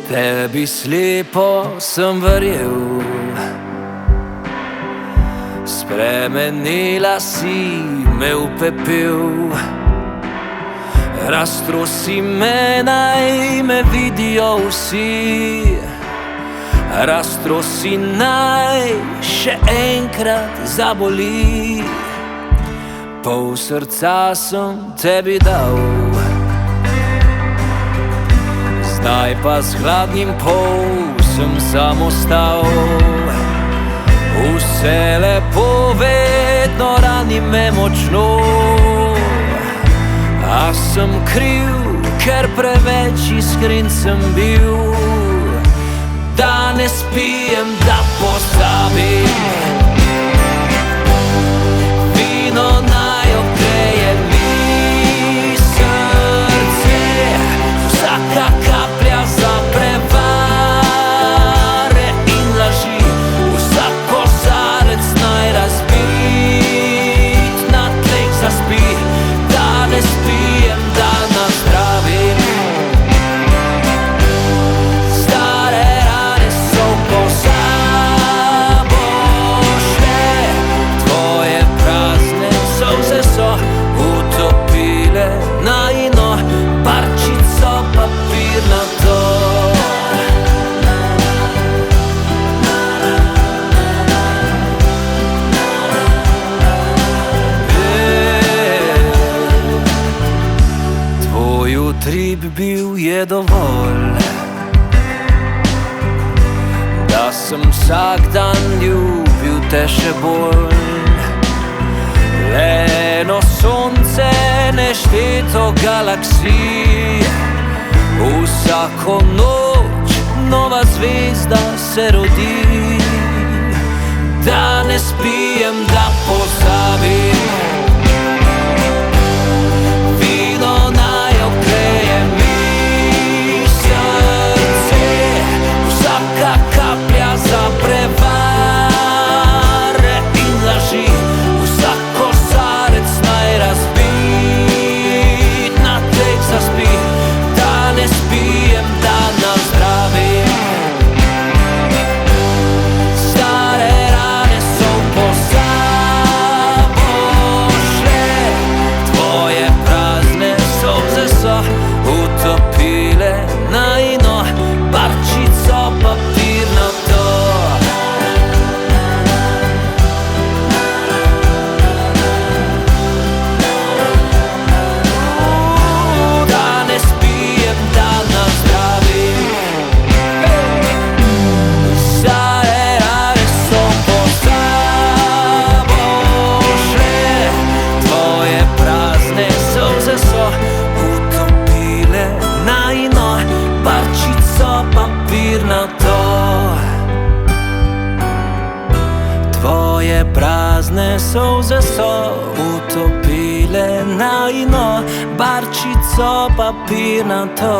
Tebi slepo sem verjel, spremenila si me v pepel. Raztrosi me, naj me vidijo vsi. Raztrosi, naj še enkrat zaboli. Pol srca sem tebi dal, zdaj pa z hladnim pol sem sam ostal. Vse lepo vedno rani me močno, a sem kriv, ker preveč iskren sem bil. Danes pijem, da pozabim, vino naj ogreje mi srce. Vsaka kaplja za prevare in laži, vsak kozarec naj razbit na tleh zaspi. Danes pijem, da nazdravim, stare rane so pozabo šle. Tvoje prazne solze so utopile najino parčico papirnato. Tvoj utrip bil je dovolj, da sem vsak dan ljubil te še bolj. Le eno sonce, nešteto galaksij, vsako noč nova zvezda se rodi. Danes pijem, da pozabim, vino naj ogreje mi srce. Vsaka kaplja za prevare in laži, vsak kozarec naj razbit na tleh zaspi. Danes pijem, da nazdravim, stare rane so pozabo šle. Tvoje prazne solze so utopile najino parčico papirnato. Danes pijem, da nazdravim, stare rane so pozabo šle. Tvoje prazne solze so utopile najino parčico papirnato. Tvoje prazne solze so utopile najino barčico papirnato.